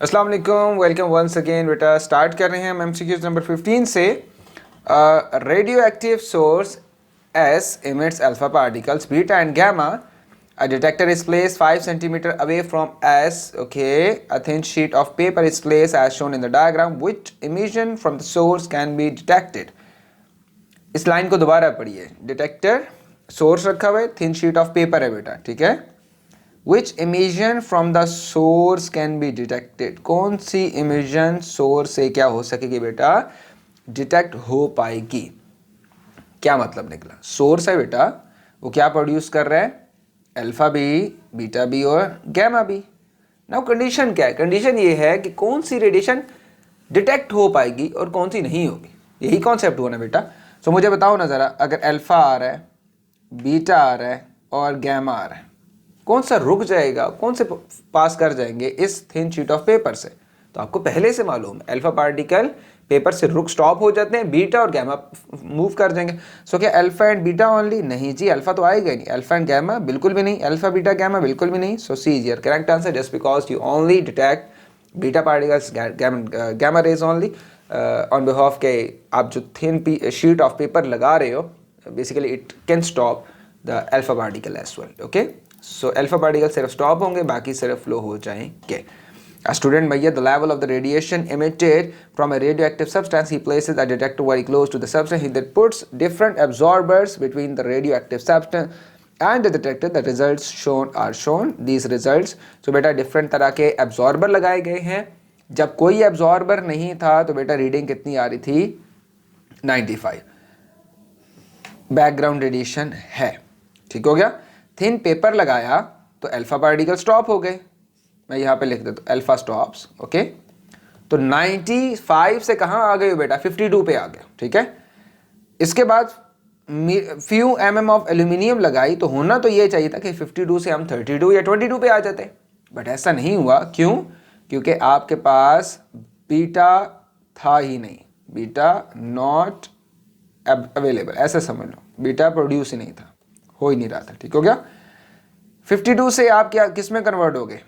अस्सलाम वालेकुम, welcome once again. बेटा स्टार्ट कर रहे हैं हम एमसीक्यूज नंबर 15 से। Radio active source S emits alpha particles beta and gamma. A detector is placed 5 centimeter away from S. Okay, a thin sheet of paper is placed as shown in the diagram. Which emission from the source can be detected? इस line को दोबारा पढ़िए। Detector source रखा हुआ है, thin sheet of paper है बेटा, ठीक है। Which emission from the source can be detected? कौन सी emission source से क्या हो सकेगी बेटा, डिटेक्ट हो पाएगी? क्या मतलब निकला? सोर्स है बेटा, वो क्या प्रोड्यूस कर रहा है? अल्फा बी, बीटा बी और गैमा बी। नाउ कंडीशन क्या है? कंडीशन ये है कि कौन सी रेडिएशन डिटेक्ट हो पाएगी और कौन सी नहीं होगी। यही कॉन्सेप्ट हुआ ना बेटा। सो मुझे बताओ ना ज़रा, अगर अल्फा आ रहा है, बीटा आ रहा है और गैमा आ रहा है, कौन सा रुक जाएगा, कौन से पास कर जाएंगे इस थिन शीट ऑफ पेपर से? तो आपको पहले से मालूम है, अल्फा पार्टिकल पेपर से रुक स्टॉप हो जाते हैं, बीटा और गैमा मूव कर जाएंगे। सो क्या अल्फा एंड बीटा ओनली? नहीं जी, अल्फा तो आएगा ही नहीं। अल्फा एंड गैमा बिल्कुल भी नहीं, अल्फा बीटा गैमा बिल्कुल भी नहीं। So C is your correct answer, just because you only detect beta particles, gamma rays only on behalf के आप जो थिन शीट ऑफ पेपर लगा रहे हो, basically it can stop the alpha particle as well. Okay, so alpha particle सिर्फ stop होंगे, बाकी सिर्फ फ्लो हो जाएंगे। A student measures the level of the radiation emitted from a radioactive substance. He places a detector very close to the substance. He then puts different absorbers between the radioactive substance and the detector. The results shown are shown. These results, so बेटा different तरह के absorber लगाए गए हैं। जब कोई absorber नहीं था तो बेटा रीडिंग कितनी आ रही थी? 95 बैकग्राउंड रेडिएशन है। ठीक हो गया। थिन पेपर लगाया तो अल्फा पार्टिकल स्टॉप हो गए, मैं यहाँ पे लिख देता हूँ अल्फा स्टॉप्स। ओके, तो 95 से कहाँ आ गए हो बेटा? 52 पे आ गए। ठीक है, इसके बाद फ्यू mm ऑफ एल्यूमिनियम लगाई तो होना तो ये चाहिए था कि 52 से हम 32 या 22 पे आ जाते, बट ऐसा नहीं हुआ। क्यों? क्योंकि आपके पास बीटा था ही नहीं, बीटा नॉट अवेलेबल, ऐसा समझ लो, बीटा प्रोड्यूस ही नहीं था, हो ही नहीं रहा था। ठीक हो गया। 52 से आप क्या किस में कन्वर्ट हो गए?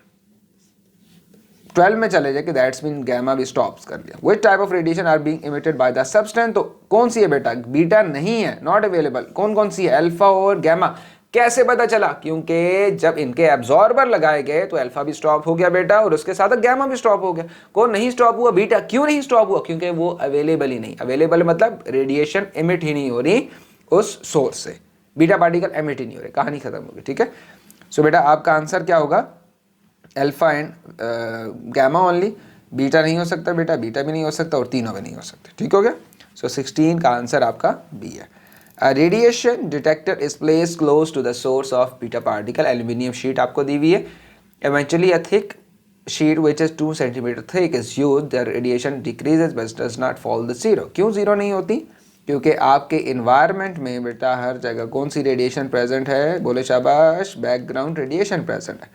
12 में चले जाए कि दैट्स मीन गैमा भी स्टॉप्स कर दिया। Which type of radiation are being emitted by the substance? तो कौन सी है बेटा? बीटा नहीं है, नॉट अवेलेबल। कौन कौन सी है? अल्फा और गैमा। कैसे पता चला? क्योंकि जब इनके एब्जॉर्बर लगाए गए तो अल्फा भी स्टॉप हो गया बेटा, और उसके साथ गैमा भी स्टॉप हो गया। कौन नहीं स्टॉप हुआ? बीटा। क्यों नहीं स्टॉप हुआ? क्योंकि वो अवेलेबल ही नहीं। अवेलेबल मतलब रेडिएशन इमिट ही नहीं हो रही उस सोर्स से, बीटा पार्टिकल इमिट ही नहीं हो रहे, कहानी खत्म होगी। ठीक है, सो बेटा आपका आंसर क्या होगा? Alpha and gamma only. Beta नहीं हो सकता बेटा, बीटा भी नहीं हो सकता और तीनों भी नहीं हो सकते। ठीक हो गया। सो 16 का आंसर आपका बी है। Radiation detector is place close to the source of beta particle. Aluminium sheet आपको दी हुई है। Eventually a thick sheet which is 2 centimetre thick is used. The radiation decreases but does not fall the zero. क्यों zero नहीं होती? क्योंकि आपके environment में बेटा हर जगह कौन सी रेडिएशन प्रेजेंट है? बोले शाबाश, बैकग्राउंड रेडिएशन प्रेजेंट है।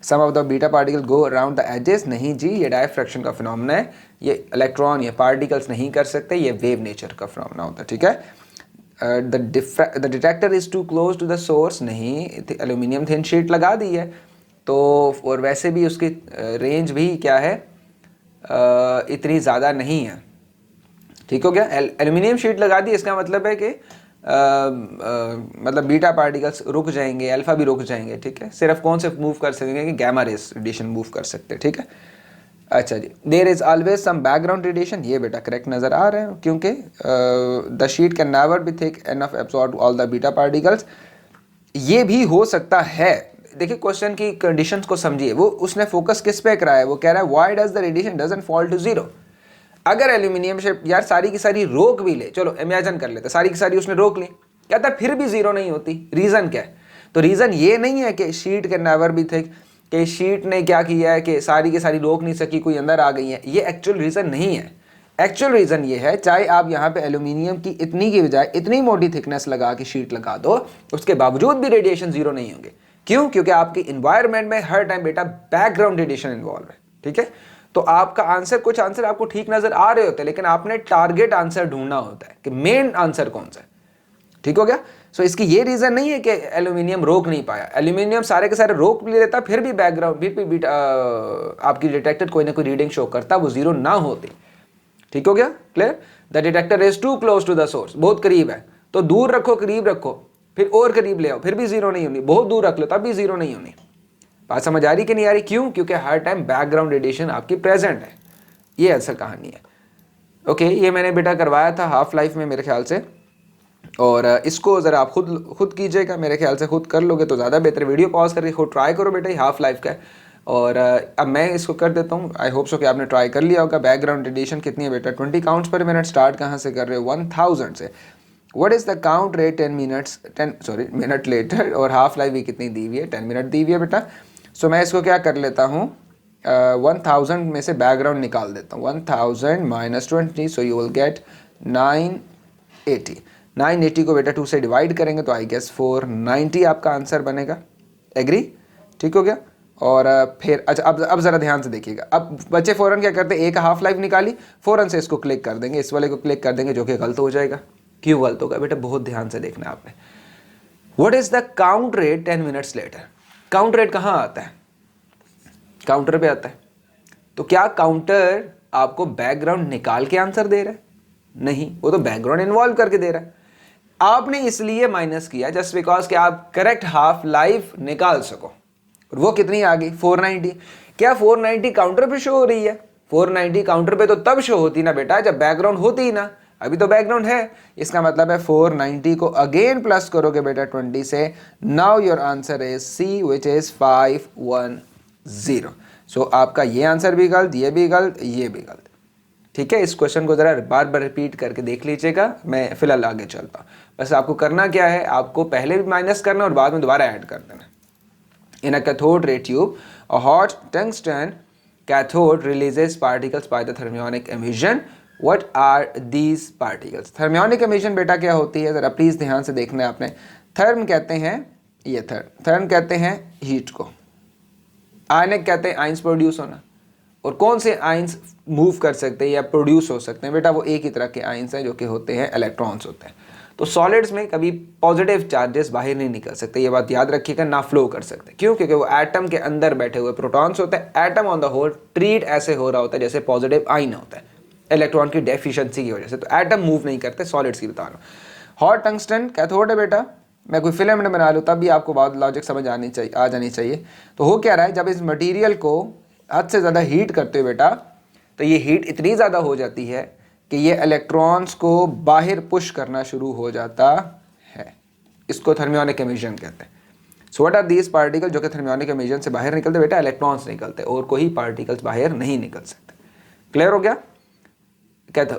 Some of the beta particle go around the edges. नहीं जी, ये डायफ्रैक्शन का फिनोमेना है, ये इलेक्ट्रॉन या पार्टिकल्स नहीं कर सकते, ये वेव नेचर का फिनोमेना होता है। ठीक है। The detector is too close to the source. नहीं, एल्यूमिनियम थिन शीट लगा दी है तो, और वैसे भी उसकी रेंज भी क्या है, इतनी ज़्यादा नहीं है। ठीक हो गया। एल्यूमिनियम शीट लगा दी, इसका मतलब है कि मतलब बीटा पार्टिकल्स रुक जाएंगे, अल्फा भी रुक जाएंगे। ठीक है, सिर्फ कौन से मूव कर सकेंगे कि गैमा रेस रेडिएशन मूव कर सकते हैं। ठीक है, अच्छा जी। There is always some background radiation. ये बेटा करेक्ट नजर आ रहे हैं, क्योंकि the sheet can never be thick enough absorb all the beta particles. ये भी हो सकता है। देखिए क्वेश्चन की कंडीशंस को समझिए, वो उसने फोकस किस पे कराया है? वो कह रहा है why does the radiation doesn't fall to zero. अगर एल्यूमिनियम शेप यार सारी की सारी रोक भी ले, चलो इमेजिन कर लेते, सारी की सारी उसने रोक ली, कहता है फिर भी जीरो नहीं होती। रीजन क्या है? तो रीजन ये नहीं है कि शीट के नेवर भी थे, कि शीट ने क्या किया है कि सारी की सारी रोक नहीं सकी, कोई अंदर आ गई है। ये एक्चुअल रीजन नहीं है। एक्चुअल रीजन ये है, चाहे आप यहाँ पे एल्यूमिनियम की इतनी की बजाय इतनी मोटी थिकनेस लगा के शीट लगा दो, उसके बावजूद भी रेडिएशन जीरो नहीं होंगे। क्यों? क्योंकि आपके इन्वायरमेंट में हर टाइम बेटा बैकग्राउंड रेडिएशन इन्वॉल्व है। ठीक है, तो आपका आंसर, कुछ आंसर आपको ठीक नजर आ रहे होते हैं, लेकिन आपने टारगेट आंसर ढूंढना होता है कि मेन आंसर कौन सा है। ठीक हो गया। सो इसकी ये रीज़न नहीं है कि एल्यूमिनियम रोक नहीं पाया, एल्यूमिनियम सारे के सारे रोक भी लेता, फिर भी बैकग्राउंड भी आपकी डिटेक्टर कोई ना कोई रीडिंग शो करता, वो जीरो ना होती। ठीक हो गया, clear? The detector is too close to the source, बहुत करीब है, तो दूर रखो, करीब रखो, फिर और करीब ले आओ, फिर भी जीरो नहीं होनी, बहुत दूर रख लो तब भी जीरो नहीं होनी। बात समझ आ रही कि नहीं आ रही? क्यों? क्योंकि हर टाइम बैकग्राउंड रेडिएशन आपकी प्रेजेंट है। ये असल कहानी है। ओके, ये मैंने बेटा करवाया था हाफ लाइफ में मेरे ख्याल से, और इसको ज़रा आप खुद कीजिएगा, मेरे ख्याल से खुद कर लोगे तो ज़्यादा बेहतर। वीडियो पॉज करके खुद ट्राई करो बेटा, ये हाफ लाइफ का है। और अब मैं इसको कर देता हूँ। आई होप सो कि आपने ट्राई कर लिया होगा। बैकग्राउंड रेडिएशन कितनी है बेटा? 20 काउंट्स पर मिनट। स्टार्ट कहाँ से कर रहे हो? 1000 से। What is the count rate 10 minute later? और हाफ लाइफ भी कितनी दी हुई है? 10 मिनट दी हुई है बेटा। सो मैं इसको क्या कर लेता हूँ, 1000 में से बैकग्राउंड निकाल देता हूँ। 1000 minus 20, so you will get 980। 980 को बेटा 2 से डिवाइड करेंगे तो आई गेस 490 आपका आंसर बनेगा। एग्री? ठीक हो गया। और फिर अच्छा, अब ज़रा ध्यान से देखिएगा। अब बच्चे फ़ौरन क्या करते हैं, एक हाफ लाइफ निकाली, फ़ौरन से इसको क्लिक कर देंगे, इस वाले को क्लिक कर देंगे, जो कि गलत हो जाएगा। क्यों गलत होगा बेटा? बहुत ध्यान से देखना है आपने। What is the count rate 10 minutes later? Count rate कहाँ आता है? काउंटर पे आता है। तो क्या काउंटर आपको बैकग्राउंड निकाल के आंसर दे रहा है? नहीं, वो तो बैकग्राउंड इन्वॉल्व करके दे रहा है। आपने इसलिए माइनस किया जस्ट बिकॉज कि आप करेक्ट हाफ लाइफ निकाल सको। और वो कितनी आ गई? 490। क्या 490 काउंटर पे शो हो रही है? 490 काउंटर पे तो तब शो होती ना बेटा जब बैकग्राउंड होती ही ना। अभी तो बैकग्राउंड है, इसका मतलब है 490 को अगेन प्लस करोगे बेटा 20 से। Now your answer is C which is 510। So आपका ये आंसर भी गलत, ये भी गलत, ये भी गलत। ठीक है, इस क्वेश्चन को जरा बार बार रिपीट करके देख लीजिएगा। मैं फिलहाल आगे चलता हूँ। बस आपको करना क्या है, आपको पहले भी माइनस करना और बाद में दोबारा ऐड कर देना। In a cathode ray tube a hot tungsten cathode releases particles by the thermionic emission. What are these particles? Thermionic emission बेटा क्या होती है, जरा प्लीज ध्यान से देखना है आपने। थर्म कहते हैं, ये थर्म कहते हैं हीट को, आयनिक कहते हैं आइंस प्रोड्यूस होना। और कौन से आइंस मूव कर सकते हैं या प्रोड्यूस हो सकते हैं बेटा? वो एक ही तरह के आइंस हैं जो कि होते हैं इलेक्ट्रॉन्स होते हैं। तो सॉलिड्स में कभी पॉजिटिव चार्जेस बाहर नहीं निकल सकते, ये बात याद रखिएगा, ना फ्लो कर सकते। क्यों? क्योंकि वो एटम के अंदर बैठे हुए प्रोटॉन्स होते हैं। Atom on the whole treat ऐसे हो रहा होता है जैसे पॉजिटिव आइन होता है, इलेक्ट्रॉन की डेफिशिएंसी की वजह से। तो एटम मूव नहीं करते, सॉलिड्स की बता रहा हूँ। हॉट टंगस्टन कैथोड है बेटा। मैं कोई फिलामेंट बना लूँ तब भी आपको बहुत लॉजिक समझ आ जानी चाहिए। तो हो क्या रहा है, जब इस मटेरियल को हद से ज़्यादा हीट करते हो बेटा, तो ये हीट इतनी ज़्यादा हो जाती है कि ये इलेक्ट्रॉन्स को बाहर पुश करना शुरू हो जाता है। इसको थर्मियोनिक एमिशन कहते हैं। So what are these particle? जो कि थर्मियोनिक एमिशन से बाहर निकलते बेटा, इलेक्ट्रॉन्स निकलते, और कोई पार्टिकल्स बाहर नहीं निकल सकते। क्लियर हो गया?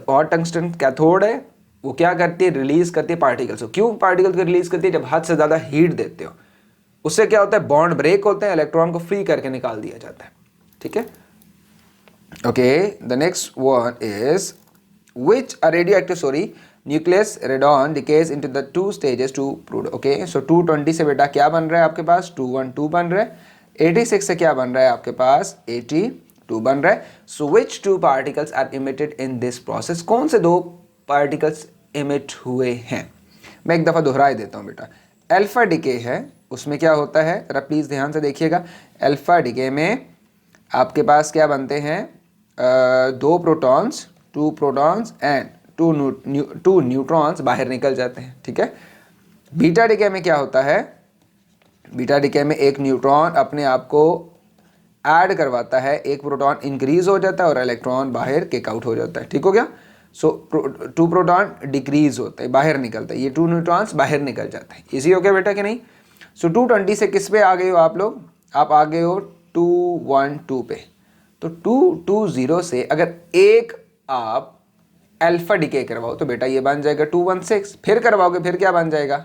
हॉट टंगस्टन कैथोड है, वो क्या करती है? रिलीज करती है पार्टिकल्स को। क्यों पार्टिकल को रिलीज करती है? जब हद से ज़्यादा हीट देते हो, उससे क्या होता है? बॉन्ड ब्रेक होते हैं, इलेक्ट्रॉन को फ्री करके निकाल दिया जाता है। ठीक है, okay. The next one is which a radioactive nucleus radon decays into the two stages to prove। Okay, so 220 से बेटा क्या बन रहा है आपके पास? 212 बन रहा है। 86 से क्या बन रहा है आपके पास? 82 बन रहा है। सो which two particles are emitted in this process? कौन से दो पार्टिकल्स इमिट हुए हैं? मैं एक दफ़ा दोहराई देता हूँ बेटा। अल्फा डिके है, उसमें क्या होता है, जरा प्लीज़ ध्यान से देखिएगा। अल्फा डिके में आपके पास क्या बनते हैं? दो प्रोटॉन्स, 2 प्रोटॉन्स एंड 2 न्यूट्रॉन्स बाहर निकल जाते हैं। ठीक है। बीटा डिके में क्या होता है? बीटा डिके में एक न्यूट्रॉन अपने आप को ऐड करवाता है, एक प्रोटॉन इंक्रीज हो जाता है और इलेक्ट्रॉन बाहर किक आउट हो जाता है। ठीक हो गया। सो 2 प्रोटॉन डिक्रीज होते हैं, बाहर निकलते हैं, ये 2 न्यूट्रॉन्स बाहर निकल जाते हैं। इजी हो गया बेटा कि नहीं? सो 220 से किस पे आ गए हो आप लोग? आप आ गए हो 212 पे। तो 220 से अगर एक आप अल्फा डिके करवाओ तो बेटा ये बन जाएगा 216। फिर करवाओगे फिर क्या बन जाएगा?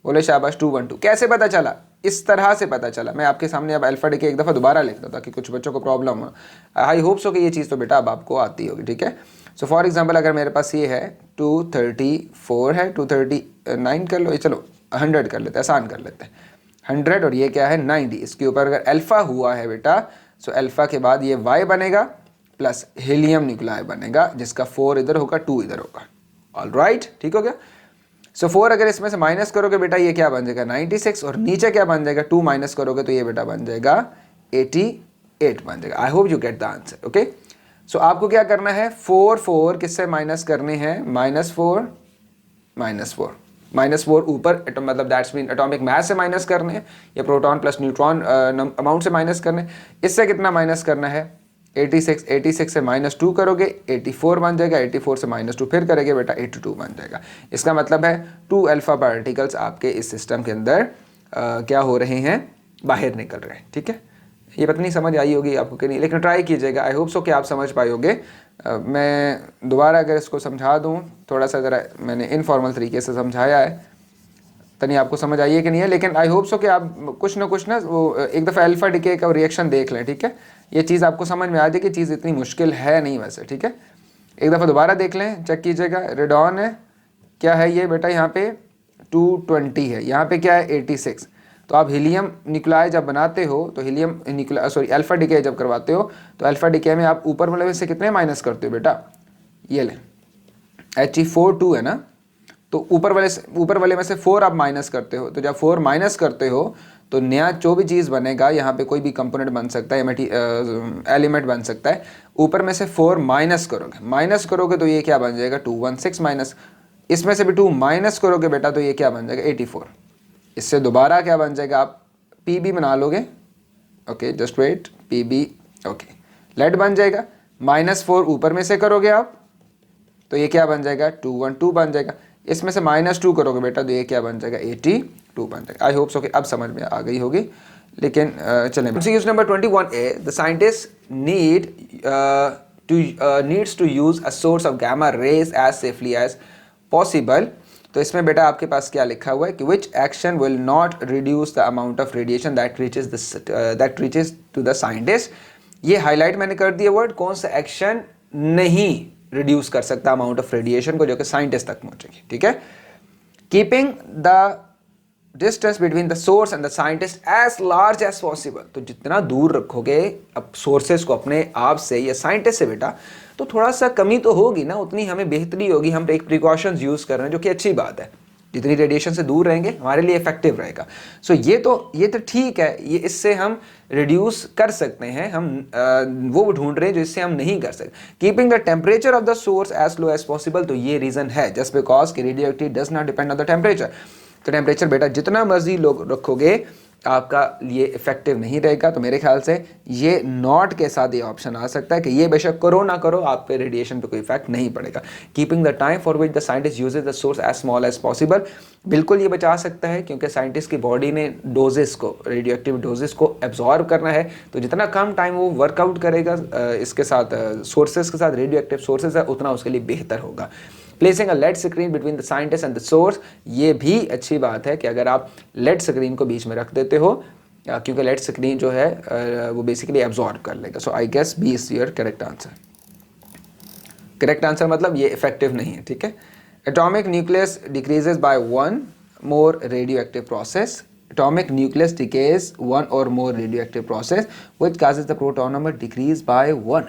बोले शाबाश 212। कैसे पता चला? इस तरह से पता चला। मैं आपके सामने अब अल्फा डिके एक दफ़ा दोबारा लिख दो ताकि कुछ बच्चों को प्रॉब्लम हो। आई होप सो कि ये चीज़ तो बेटा अब आपको आती होगी। ठीक है। सो फॉर एग्जांपल अगर मेरे पास ये है 234 है, 239 कर लो, ये चलो 100 कर लेते हैं, आसान कर लेते हैं। 100 और ये क्या है 90। इसके ऊपर अगर अल्फा हुआ है बेटा, सो अल्फा के बाद ये वाई बनेगा प्लस हीलियम न्यूक्लियाई बनेगा, जिसका 4 इधर होगा 2 इधर होगा। ऑल राइट, ठीक हो गया। सो 4 अगर इसमें से माइनस करोगे बेटा ये क्या बन जाएगा 96, और नीचे क्या बन जाएगा 2 माइनस करोगे तो ये बेटा बन जाएगा 88 बन जाएगा। I hope you get the answer. Okay, so आपको क्या करना है 4 किससे माइनस करने हैं, -4 ऊपर मतलब दैट्स मीन एटॉमिक मास से माइनस करने हैं या प्रोटॉन प्लस न्यूट्रॉन अमाउंट से माइनस करने हैं। इससे कितना माइनस करना है 86 से -2 करोगे 84 बन जाएगा, 84 से -2 फिर करेंगे बेटा 82 बन जाएगा। इसका मतलब है 2 अल्फा पार्टिकल्स आपके इस सिस्टम के अंदर क्या हो रहे हैं, बाहर निकल रहे हैं। ठीक है, ये पता नहीं समझ आई होगी आपको कि नहीं, लेकिन ट्राई कीजिएगा। आई होप सो कि आप समझ पाओगे। मैं दोबारा अगर इसको समझा दूं, थोड़ा सा ज़रा मैंने इनफॉर्मल तरीके से समझाया है, तनी आपको समझ आई है कि नहीं है, लेकिन आई होप सो कि आप कुछ ना वो एक दफ़ा अल्फा डिके का रिएक्शन देख लें। ठीक है, ये चीज़ आपको समझ में आ जाए कि चीज़ इतनी मुश्किल है नहीं वैसे। ठीक है, एक दफ़ा दोबारा देख लें, चेक कीजिएगा। रेडॉन है, क्या है ये बेटा, यहाँ पे 220 है, यहाँ पे क्या है 86। तो आप हीलियम न्यूक्लियाई जब बनाते हो तो अल्फा डिके जब करवाते हो तो अल्फा डिके में आप ऊपर वाले में से कितने माइनस करते हो बेटा, ये लें He42 है ना, तो ऊपर वाले में से 4 आप माइनस करते हो। तो जब 4 माइनस करते हो तो नया जो भी चीज़ बनेगा, यहाँ पे कोई भी कंपोनेंट बन सकता है, एलिमेंट बन सकता है। ऊपर में से 4 माइनस करोगे तो ये क्या बन जाएगा 216 माइनस, इसमें से भी 2 माइनस करोगे बेटा तो ये क्या बन जाएगा 84। इससे दोबारा क्या बन जाएगा, आप पी बना लोगे। Okay, just wait, P okay, lead बन जाएगा। -4 ऊपर में से करोगे आप तो ये क्या बन जाएगा 212 बन जाएगा। इसमें से -2 करोगे बेटा तो ये क्या बन जाएगा 82 बन जाएगा। आई होप सो कि अब समझ में आ गई होगी, लेकिन चलें। Use number 21A, the scientist needs to use a source of gamma rays as safely as possible. तो इसमें बेटा आपके पास क्या लिखा हुआ है कि which action will not reduce the amount of radiation that reaches to the scientist. ये हाईलाइट मैंने कर दिया वर्ड, कौन सा एक्शन नहीं रिड्यूस कर सकता अमाउंट ऑफ रेडिएशन को जो कि साइंटिस्ट तक पहुंचेगी। ठीक है, keeping the distance between the source and the scientist as large as possible. तो जितना दूर रखोगे अब सोर्सेस को अपने आप से या साइंटिस्ट से बेटा, तो थोड़ा सा कमी तो होगी ना, उतनी हमें बेहतरी होगी। हम एक प्रिकॉशंस यूज कर रहे हैं जो कि अच्छी बात है। जितनी रेडिएशन से दूर रहेंगे हमारे लिए इफेक्टिव रहेगा। सो ये तो ठीक है, ये इससे हम रिड्यूस कर सकते हैं। हम वो ढूंढ रहे हैं जो इससे हम नहीं कर सकते। Keeping the temperature of the source as low as possible, तो ये रीजन है जस्ट बिकॉज कि radioactive does not depend on the temperature. तो टेम्परेचर बेटा जितना मर्जी लोग रखोगे आपका लिए इफेक्टिव नहीं रहेगा। तो मेरे ख्याल से ये नॉट के साथ ये ऑप्शन आ सकता है कि ये बेशक करो ना करो, आप पे रेडिएशन पे कोई इफेक्ट नहीं पड़ेगा। Keeping the time for which the scientist uses the source as small as possible, बिल्कुल ये बचा सकता है, क्योंकि साइंटिस्ट की बॉडी ने डोजेस को, रेडियोएक्टिव डोजेस को एब्जॉर्ब करना है। तो जितना कम टाइम वो वर्कआउट करेगा इसके साथ सोर्सेज के साथ, रेडियोएक्टिव सोर्सेज है, उतना उसके लिए बेहतर होगा। Placing a lead screen between the scientist and the source, ये भी अच्छी बात है कि अगर आप लेड स्क्रीन को बीच में रख देते हो, क्योंकि लेड स्क्रीन जो है वो बेसिकली एब्जॉर्ब कर लेगा। So I guess B is your correct answer. Correct answer मतलब ये इफेक्टिव नहीं है। ठीक है, atomic nucleus decreases by 1 more radioactive process. Atomic nucleus decays 1 or more radioactive process which causes the proton number decrease by 1।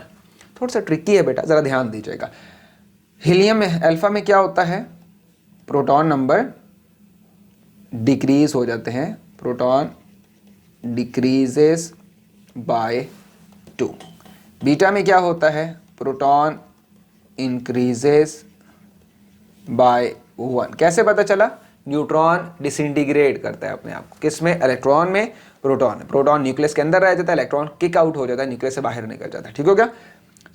थोड़ा सा tricky है बेटा, ज़रा ध्यान दीजिएगा। हीलियम में अल्फा में क्या होता है, प्रोटॉन नंबर डिक्रीज हो जाते हैं, प्रोटॉन डिक्रीजेस बाय 2। बीटा में क्या होता है, प्रोटॉन इंक्रीजेस बाय 1। कैसे पता चला, न्यूट्रॉन डिसइंटीग्रेट करता है अपने आप को, किस में, इलेक्ट्रॉन में। प्रोटॉन न्यूक्लियस के अंदर रह जाता है, इलेक्ट्रॉन किक आउट हो जाता है, न्यूक्लियस से बाहर निकल जाता है। ठीक हो गया।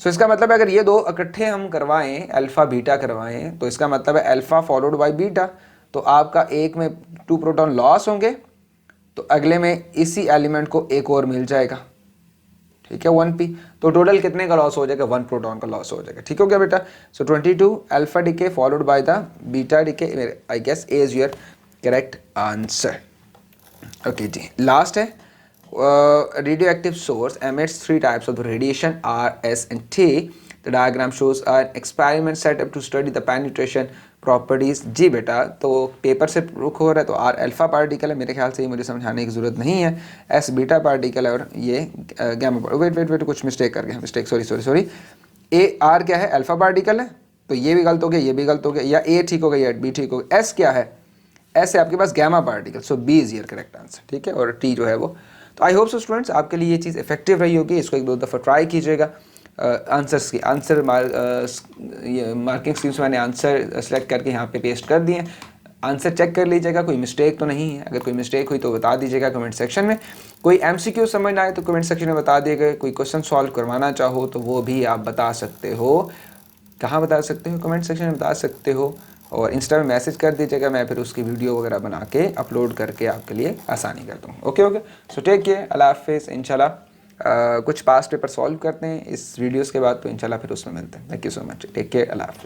सो इसका मतलब अगर ये दो इकट्ठे हम करवाएं, अल्फा बीटा करवाएं, तो इसका मतलब है अल्फा फॉलोड बाय बीटा। तो आपका एक में 2 प्रोटॉन लॉस होंगे, तो अगले में इसी एलिमेंट को एक और मिल जाएगा। ठीक है, 1p। तो टोटल कितने का लॉस हो जाएगा, 1 प्रोटॉन का लॉस हो जाएगा। ठीक हो गया बेटा। So 22 alpha decay followed by the beta decay, I guess A is your correct answer. Okay जी, लास्ट है radioactive source emits 3 types of radiation, R, S and T. The diagram shows an experiment set up to study the penetration properties। जी बेटा, तो paper से रुख हो रहा है, तो R अल्फा पार्टिकल है, मेरे ख्याल से ये मुझे समझाने की ज़रूरत नहीं है। S बीटा पार्टिकल है और ये गैमा। वेट कुछ मिस्टेक कर गया, मिस्टेक, सॉरी। A R क्या है, अल्फा पार्टिकल है, तो ये भी गलत हो गया, ये भी गलत हो गया, या ए ठीक हो गया या बी ठीक हो गया। एस क्या है? एस है आपके पास gamma particle, so B is your correct answer, ठीक है। और टी जो है वो, तो आई होप सो स्टूडेंट्स आपके लिए ये चीज़ इफेक्टिव रही होगी। इसको एक दो दफ़ा ट्राई कीजिएगा। आंसर्स की मार्किंग स्कीम से मैंने आंसर सेलेक्ट करके यहाँ पे पेस्ट कर दिए। आंसर चेक कर लीजिएगा, कोई मिस्टेक तो नहीं है। अगर कोई मिस्टेक हुई तो बता दीजिएगा कमेंट सेक्शन में। कोई एमसीक्यू समझ ना आए तो कमेंट सेक्शन में बता दिएगा। कोई क्वेश्चन सॉल्व करवाना चाहो तो वो भी आप बता सकते हो। कहाँ बता सकते हो? कमेंट सेक्शन में बता सकते हो। और इंस्टा में मैसेज कर दीजिएगा, मैं फिर उसकी वीडियो वगैरह बना के अपलोड करके आपके लिए आसानी कर दूँ। Okay okay, so take care, अल्लाह हाफिज़। इंशाल्लाह कुछ पास्ट पेपर सॉल्व करते हैं इस वीडियोस के बाद, तो इंशाल्लाह फिर उसमें मिलते हैं। Thank you so much, take care, अल्लाह हाफिज़।